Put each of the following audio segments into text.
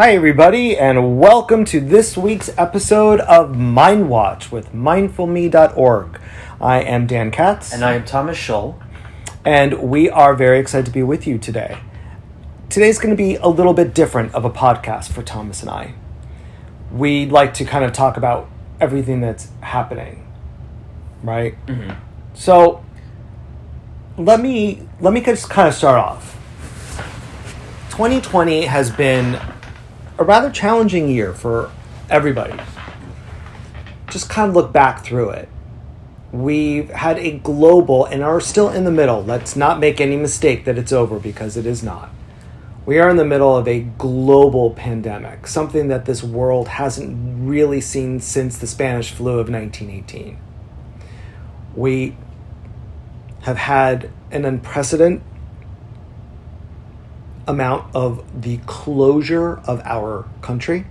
Hi, everybody, and welcome to this week's episode of mindWATCH with mindfulme.org. I am Dan Katz. And I am Thomas Schull. And we are very excited to be with you today. Today's going to be a little bit different of a podcast for Thomas and I. We'd like to kind of talk about everything that's happening, right? Mm-hmm. So, let me just kind of start off. 2020 has been a rather challenging year for everybody. Just kind of look back through it. We've had a global, and are still in the middle. Let's not make any mistake that it's over, because it is not. We are in the middle of a global pandemic, something that this world hasn't really seen since the Spanish flu of 1918. We have had an unprecedented amount of the closure of our country,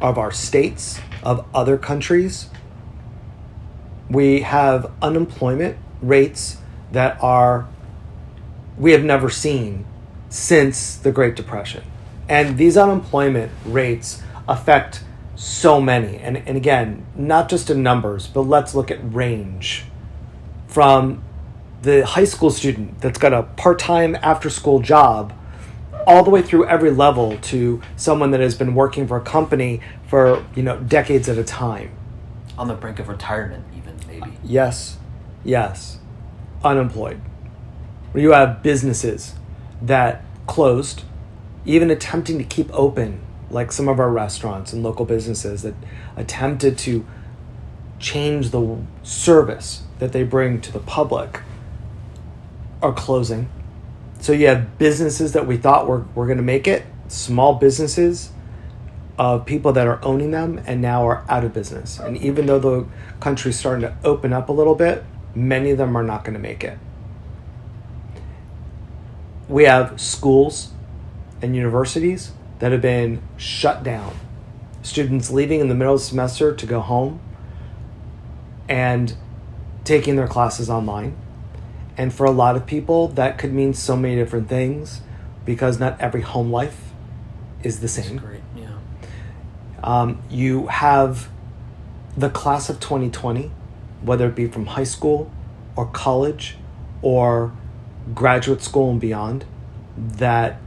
of our states, of other countries. We have unemployment rates that we have never seen since the Great Depression. And these unemployment rates affect so many. And again, not just in numbers, but let's look at range. From the high school student that's got a part-time after-school job all the way through every level to someone that has been working for a company for, decades at a time. On the brink of retirement, even, maybe. Yes. Unemployed. You have businesses that closed, even attempting to keep open, like some of our restaurants and local businesses that attempted to change the service that they bring to the public are closing. So you have businesses that we thought were going to make it, small businesses of people that are owning them and now are out of business. And even though the country's starting to open up a little bit, many of them are not going to make it. We have schools and universities that have been shut down. Students leaving in the middle of the semester to go home and taking their classes online. And for a lot of people, that could mean so many different things, because not every home life is the same. That's great, yeah. You have the class of 2020, whether it be from high school or college or graduate school and beyond, that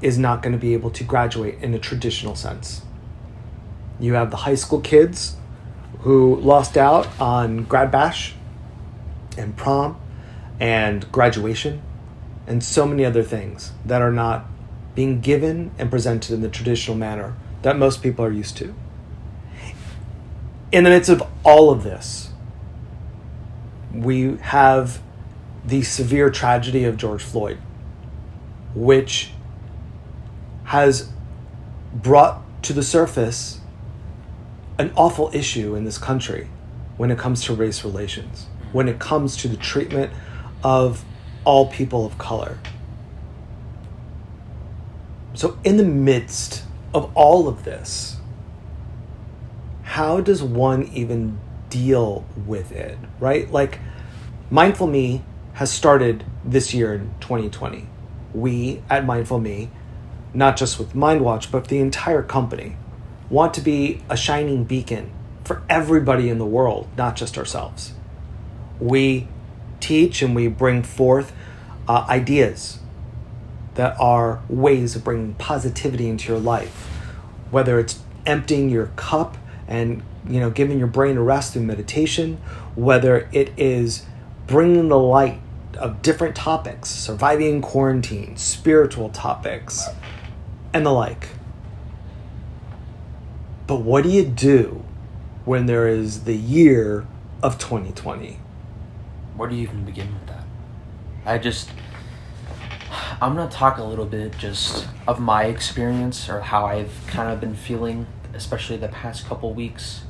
is not going to be able to graduate in a traditional sense. You have the high school kids who lost out on grad bash and prom and graduation, and so many other things that are not being given and presented in the traditional manner that most people are used to. In the midst of all of this, we have the severe tragedy of George Floyd, which has brought to the surface an awful issue in this country when it comes to race relations, when it comes to the treatment of all people of color. So in the midst of all of this, how does one even deal with it, right? Like, Mindful Me has started this year in 2020. We at Mindful Me, not just with mindWATCH, but the entire company, want to be a shining beacon for everybody in the world, not just ourselves. We teach and we bring forth ideas that are ways of bringing positivity into your life, whether it's emptying your cup and giving your brain a rest through meditation, whether it is bringing the light of different topics, surviving quarantine, spiritual topics, and the like. But what do you do when there is the year of 2020? Where do you even begin with that? I'm going to talk a little bit just of my experience, or how I've kind of been feeling, especially the past couple weeks.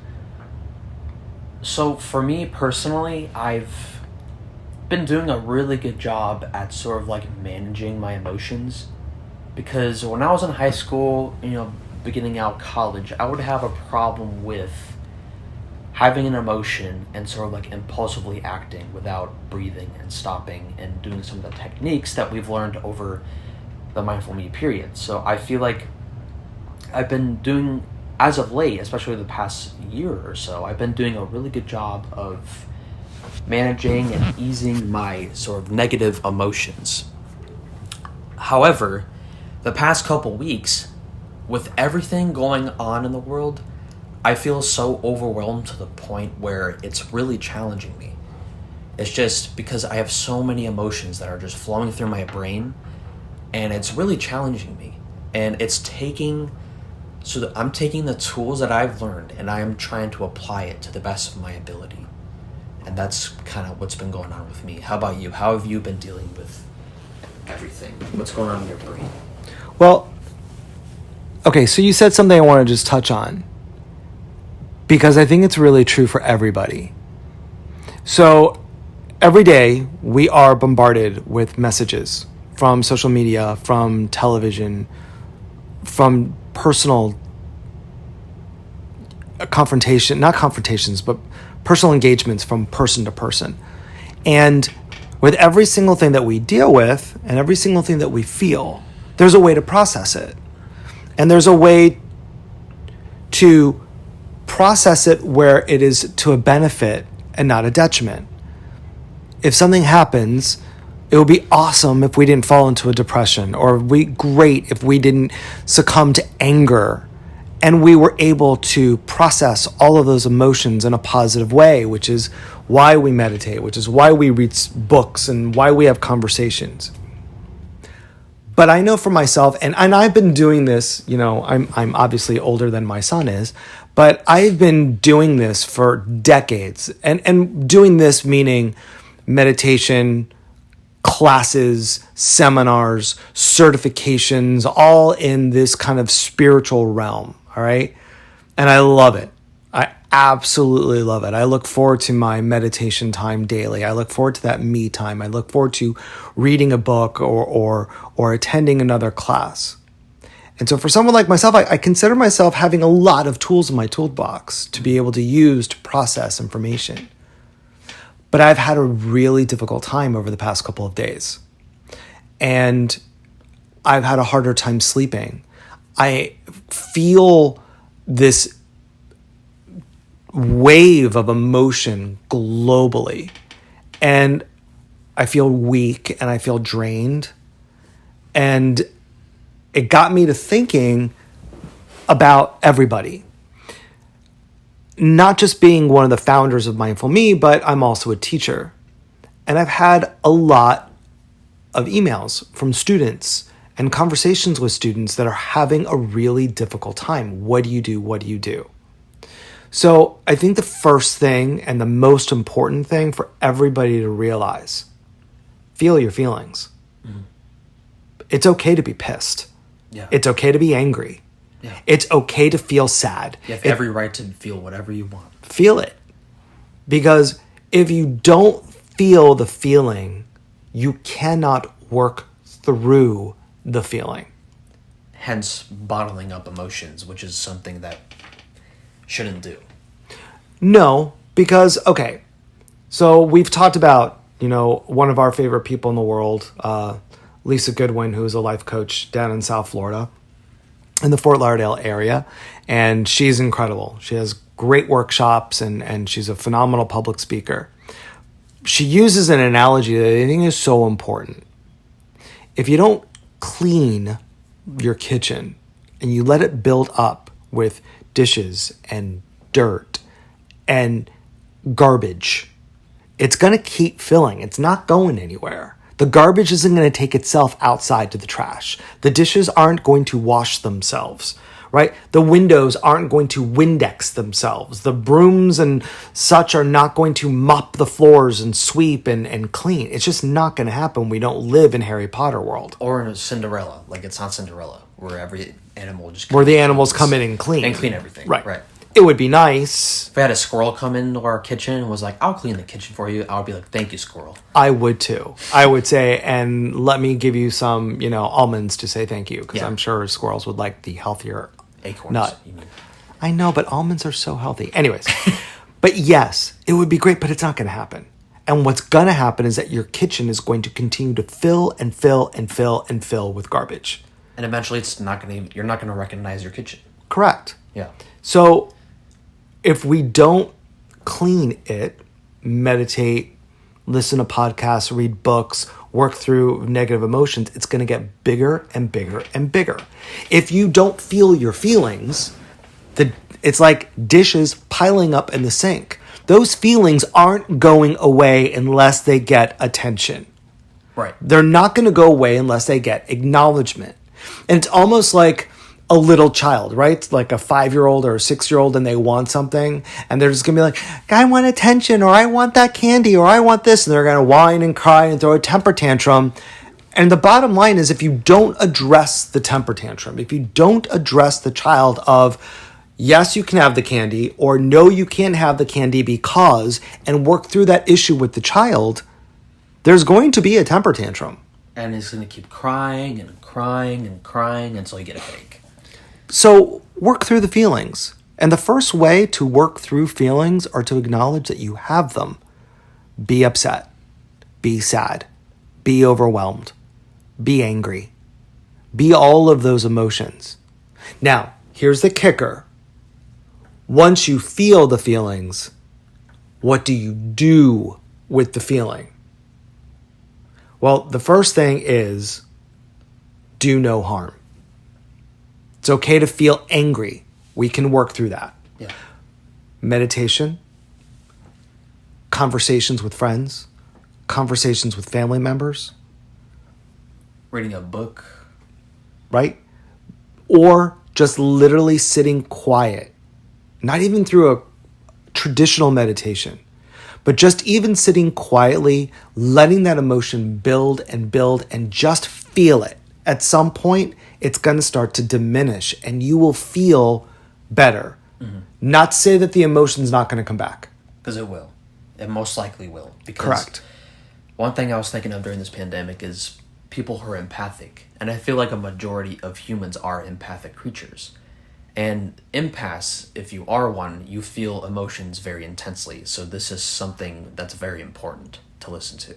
So for me personally, I've been doing a really good job at sort of like managing my emotions, because when I was in high school, beginning out college, I would have a problem with having an emotion and sort of like impulsively acting without breathing and stopping and doing some of the techniques that we've learned over the Mindful Me period. So I feel like I've been doing, as of late, especially the past year or so, I've been doing a really good job of managing and easing my sort of negative emotions. However, the past couple weeks, with everything going on in the world, I feel so overwhelmed to the point where it's really challenging me. It's just because I have so many emotions that are just flowing through my brain, and it's really challenging me. And it's so that I'm taking the tools that I've learned and I am trying to apply it to the best of my ability. And that's kind of what's been going on with me. How about you? How have you been dealing with everything? What's going on in your brain? Well, okay, so you said something I want to just touch on, because I think it's really true for everybody. So every day we are bombarded with messages from social media, from television, from personal not confrontations, but personal engagements from person to person. And with every single thing that we deal with and every single thing that we feel, there's a way to process it. And there's a way to process it where it is to a benefit and not a detriment. If something happens, it would be awesome if we didn't fall into a depression, or great if we didn't succumb to anger and we were able to process all of those emotions in a positive way, which is why we meditate, which is why we read books and why we have conversations. But I know for myself, and I've been doing this, I'm obviously older than my son is, but I've been doing this for decades. And doing this meaning meditation, classes, seminars, certifications, all in this kind of spiritual realm, all right? And I love it. I absolutely love it. I look forward to my meditation time daily. I look forward to that me time. I look forward to reading a book or attending another class. And so for someone like myself, I consider myself having a lot of tools in my toolbox to be able to use to process information. But I've had a really difficult time over the past couple of days. And I've had a harder time sleeping. I feel this wave of emotion globally. And I feel weak and I feel drained. And it got me to thinking about everybody. Not just being one of the founders of Mindful Me, but I'm also a teacher. And I've had a lot of emails from students and conversations with students that are having a really difficult time. What do you do? What do you do? So I think the first thing and the most important thing for everybody to realize, feel your feelings. Mm-hmm. It's okay to be pissed. Yeah. It's okay to be angry. Yeah. It's okay to feel sad. You have every right to feel whatever you want. Feel it. Because if you don't feel the feeling, you cannot work through the feeling. Hence, bottling up emotions, which is something that shouldn't do. No, because, okay, so we've talked about, one of our favorite people in the world, Lisa Goodwin, who's a life coach down in South Florida, in the Fort Lauderdale area, and she's incredible. She has great workshops, and she's a phenomenal public speaker. She uses an analogy that I think is so important. If you don't clean your kitchen and you let it build up with dishes and dirt and garbage, it's going to keep filling. It's not going anywhere. The garbage isn't going to take itself outside to the trash. The dishes aren't going to wash themselves, right? The windows aren't going to Windex themselves. The brooms and such are not going to mop the floors and sweep and clean. It's just not going to happen. We don't live in Harry Potter world. Or in a Cinderella. Like, it's not Cinderella, where every animal just... Where the animals come in and clean. And clean everything. Right. It would be nice. If I had a squirrel come into our kitchen and was like, I'll clean the kitchen for you, I would be like, thank you, squirrel. I would too. I would say, and let me give you some, almonds to say thank you, because I'm sure squirrels would like the healthier acorns. Nut. I know, but almonds are so healthy. Anyways, but yes, it would be great, but it's not going to happen. And what's going to happen is that your kitchen is going to continue to fill and fill and fill and fill with garbage. And eventually you're not gonna recognize your kitchen. Correct. Yeah. So if we don't clean it, meditate, listen to podcasts, read books, work through negative emotions, it's going to get bigger and bigger and bigger. If you don't feel your feelings, it's like dishes piling up in the sink. Those feelings aren't going away unless they get attention. Right. They're not going to go away unless they get acknowledgement. And it's almost like a little child, right? It's like a 5-year-old or a 6-year-old, and they want something, and they're just gonna be like, I want attention, or I want that candy, or I want this, and they're gonna whine and cry and throw a temper tantrum. And the bottom line is, if you don't address the temper tantrum, if you don't address the child of, yes, you can have the candy, or no, you can't have the candy because, and work through that issue with the child, there's going to be a temper tantrum. And it's gonna keep crying and crying and crying until you get a headache. So work through the feelings. And the first way to work through feelings are to acknowledge that you have them. Be upset. Be sad. Be overwhelmed. Be angry. Be all of those emotions. Now, here's the kicker. Once you feel the feelings, what do you do with the feeling? Well, the first thing is do no harm. It's okay to feel angry. We can work through that. Yeah. Meditation, conversations with friends, conversations with family members. Reading a book. Right? Or just literally sitting quiet. Not even through a traditional meditation, but just even sitting quietly, letting that emotion build and just feel it. At some point, it's going to start to diminish and you will feel better. Mm-hmm. Not to say that the emotion's not going to come back. Because it will. It most likely will. Because correct. One thing I was thinking of during this pandemic is people who are empathic. And I feel like a majority of humans are empathic creatures. And empaths, if you are one, you feel emotions very intensely. So this is something that's very important to listen to.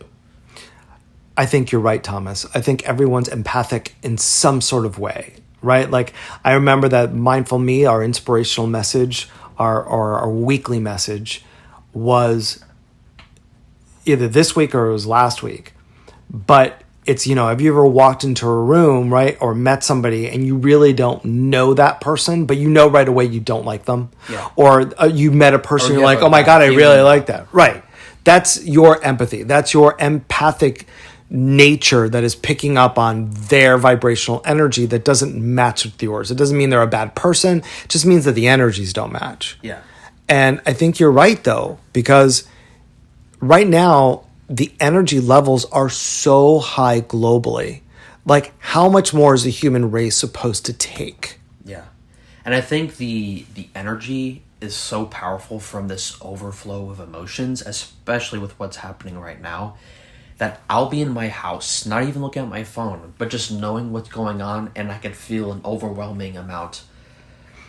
I think you're right, Thomas. I think everyone's empathic in some sort of way, right? Like, I remember that Mindful Me, our inspirational message, our weekly message, was either this week or it was last week. But it's, have you ever walked into a room, right, or met somebody and you really don't know that person, but you know right away you don't like them? Yeah. Or you met a person, you're like, oh my God, I really like that. Right. That's your empathy. That's your empathic nature that is picking up on their vibrational energy that doesn't match with yours. It doesn't mean they're a bad person. It just means that the energies don't match. Yeah. And I think you're right, though, because right now the energy levels are so high globally. Like, how much more is the human race supposed to take? Yeah. And I think the energy is so powerful from this overflow of emotions, especially with what's happening right now, that I'll be in my house, not even looking at my phone, but just knowing what's going on, and I could feel an overwhelming amount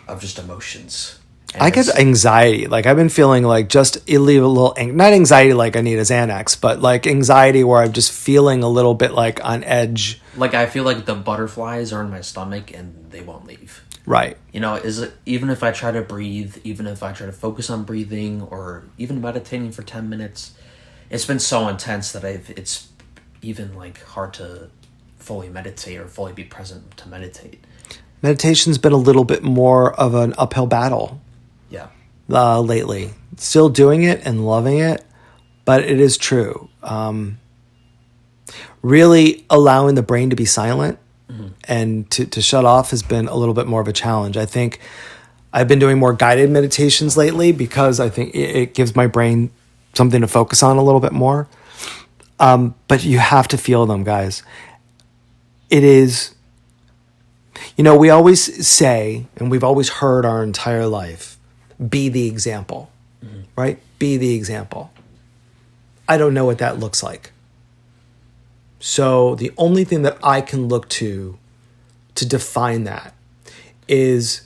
of just emotions. And I get anxiety. Like, I've been feeling like just a little, not anxiety like I need a Xanax, but like anxiety where I'm just feeling a little bit like on edge. Like, I feel like the butterflies are in my stomach and they won't leave. Right. Even if I try to breathe, even if I try to focus on breathing or even meditating for 10 minutes, it's been so intense that it's even like hard to fully meditate or fully be present to meditate. Meditation's been a little bit more of an uphill battle. Yeah. Lately. Still doing it and loving it, but it is true. Really allowing the brain to be silent and to shut off has been a little bit more of a challenge. I think I've been doing more guided meditations lately because I think it gives my brain something to focus on a little bit more. But you have to feel them, guys. It is, we always say, and we've always heard our entire life, be the example, right? Be the example. I don't know what that looks like. So the only thing that I can look to define that is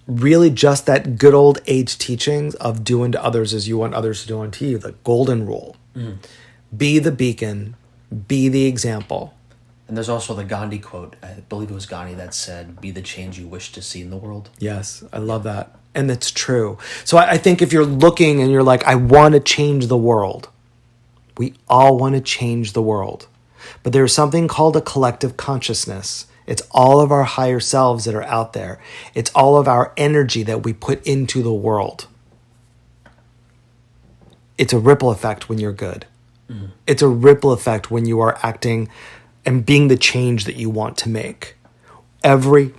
really just that good old age teachings of do unto others as you want others to do unto you, the golden rule. Be the beacon, be the example, And there's also the Gandhi quote. I believe it was Gandhi that said, "Be the change you wish to see in the world." Yes, I love that. And it's true. So I think if you're looking and you're like, I want to change the world, we all want to change the world. But there's something called a collective consciousness. It's all of our higher selves that are out there. It's all of our energy that we put into the world. It's a ripple effect when you're good. Mm. It's a ripple effect when you are acting and being the change that you want to make. Every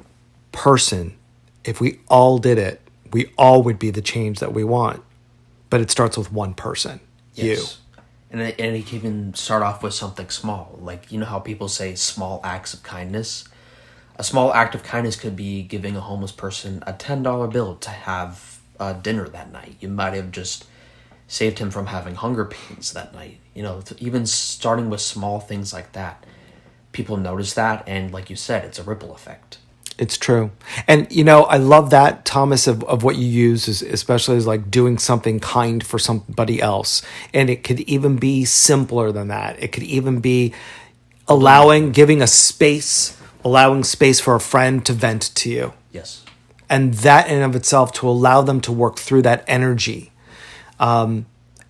person, if we all did it, we all would be the change that we want. But it starts with one person, you. And it can even start off with something small. Like, you know how people say small acts of kindness? A small act of kindness could be giving a homeless person a $10 bill to have dinner that night. You might have just saved him from having hunger pains that night. You know, even starting with small things like that. People notice that, and like you said, it's a ripple effect. It's true. And, you know, I love that, Thomas, of what you use, is especially as like doing something kind for somebody else. And it could even be simpler than that. It could even be giving allowing space for a friend to vent to you. Yes. And that in and of itself, to allow them to work through that energy,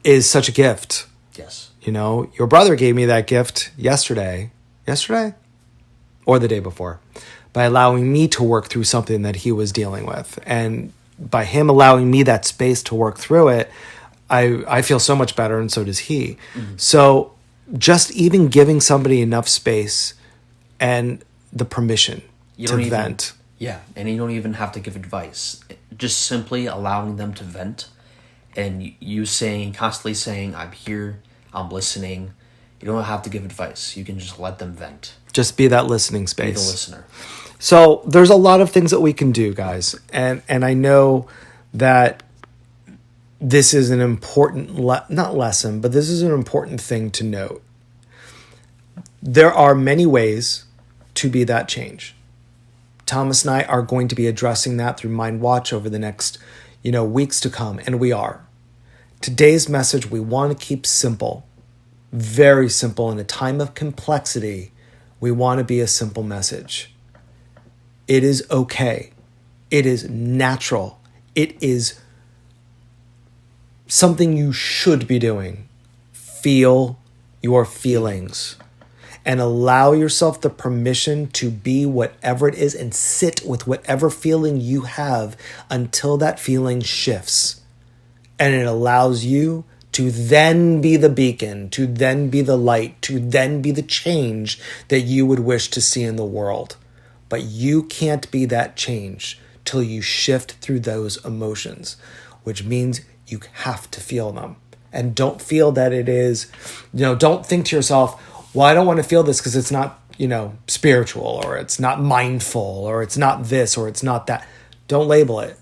is such a gift. Yes. You know, your brother gave me that gift yesterday or the day before, by allowing me to work through something that he was dealing with. And by him allowing me that space to work through it, I feel so much better, and so does he. Mm-hmm. So just even giving somebody enough space and the permission to vent. Yeah, and you don't even have to give advice. Just simply allowing them to vent, and you constantly saying, "I'm here, I'm listening." You don't have to give advice. You can just let them vent. Just be that listening space. Be the listener. So there's a lot of things that we can do, guys. And I know that this is an important, not lesson, but this is an important thing to note. There are many ways to be that change. Thomas and I are going to be addressing that through mindWATCH over the next, weeks to come. And we are. Today's message, we want to keep simple. Very simple. In a time of complexity, we want to be a simple message. It is okay. It is natural. It is something you should be doing. Feel your feelings and allow yourself the permission to be whatever it is and sit with whatever feeling you have until that feeling shifts. And it allows you to then be the beacon, to then be the light, to then be the change that you would wish to see in the world. But you can't be that change till you shift through those emotions, which means you have to feel them. And don't feel that it is, don't think to yourself, well, I don't want to feel this because it's not, spiritual, or it's not mindful, or it's not this, or it's not that. Don't label it.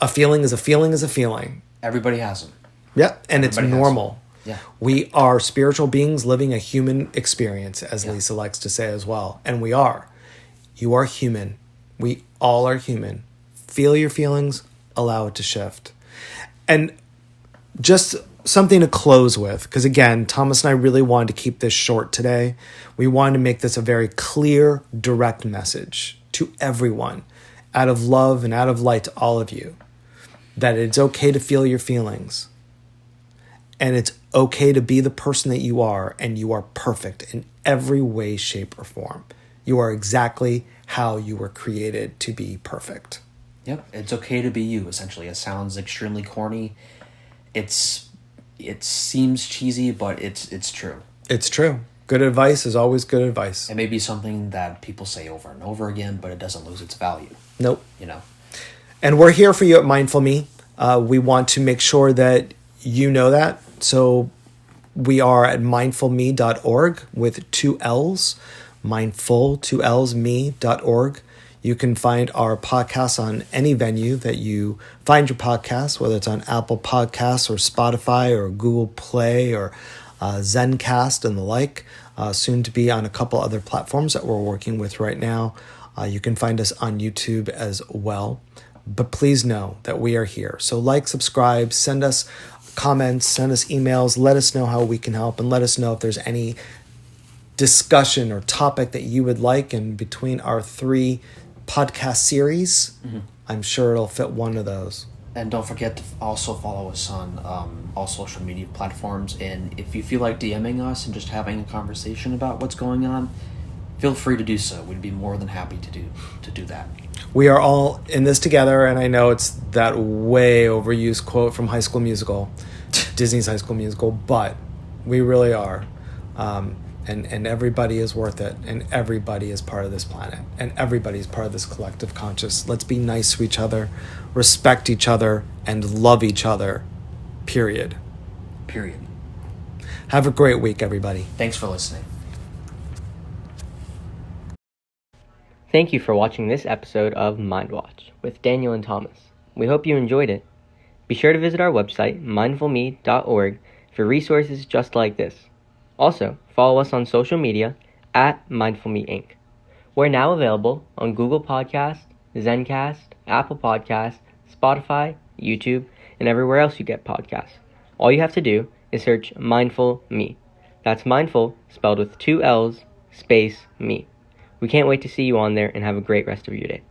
A feeling is a feeling is a feeling. Everybody has them. Yeah, and it's normal. Yeah. We are spiritual beings living a human experience, as Lisa likes to say as well. And we are. You are human. We all are human. Feel your feelings, allow it to shift. And just something to close with, because again, Thomas and I really wanted to keep this short today. We wanted to make this a very clear, direct message to everyone, out of love and out of light to all of you, that it's okay to feel your feelings. And it's okay to be the person that you are, and you are perfect in every way, shape, or form. You are exactly how you were created to be perfect. Yep, it's okay to be you, essentially. It sounds extremely corny. It seems cheesy, but it's true. It's true. Good advice is always good advice. It may be something that people say over and over again, but it doesn't lose its value. Nope. And we're here for you at Mindful Me. We want to make sure that you know that. So we are at mindfulme.org with 2 L's, mindful, 2 L's, me.org. You can find our podcasts on any venue that you find your podcasts, whether it's on Apple Podcasts or Spotify or Google Play or Zencast and the like, soon to be on a couple other platforms that we're working with right now. You can find us on YouTube as well. But please know that we are here. So subscribe, send us comments, send us emails, let us know how we can help, and let us know if there's any discussion or topic that you would like, and between our 3 podcast series, I'm sure it'll fit one of those. And don't forget to also follow us on all social media platforms. And if you feel like DMing us and just having a conversation about what's going on, feel free to do so. We'd be more than happy to do that. We are all in this together, and I know it's that way overused quote from High School Musical, Disney's High School Musical, but we really are. And everybody is worth it, and everybody is part of this planet, and everybody is part of this collective conscious. Let's be nice to each other, respect each other, and love each other, period. Have a great week, everybody. Thanks for listening. Thank you for watching this episode of mindWATCH with Daniel and Thomas. We hope you enjoyed it. Be sure to visit our website, mindfulme.org, for resources just like this. Also, follow us on social media at mindfulme Inc. We're now available on Google Podcasts, Zencast, Apple Podcasts, Spotify, YouTube, and everywhere else you get podcasts. All you have to do is search Mindful Me. That's mindful spelled with 2 L's, space me. We can't wait to see you on there, and have a great rest of your day.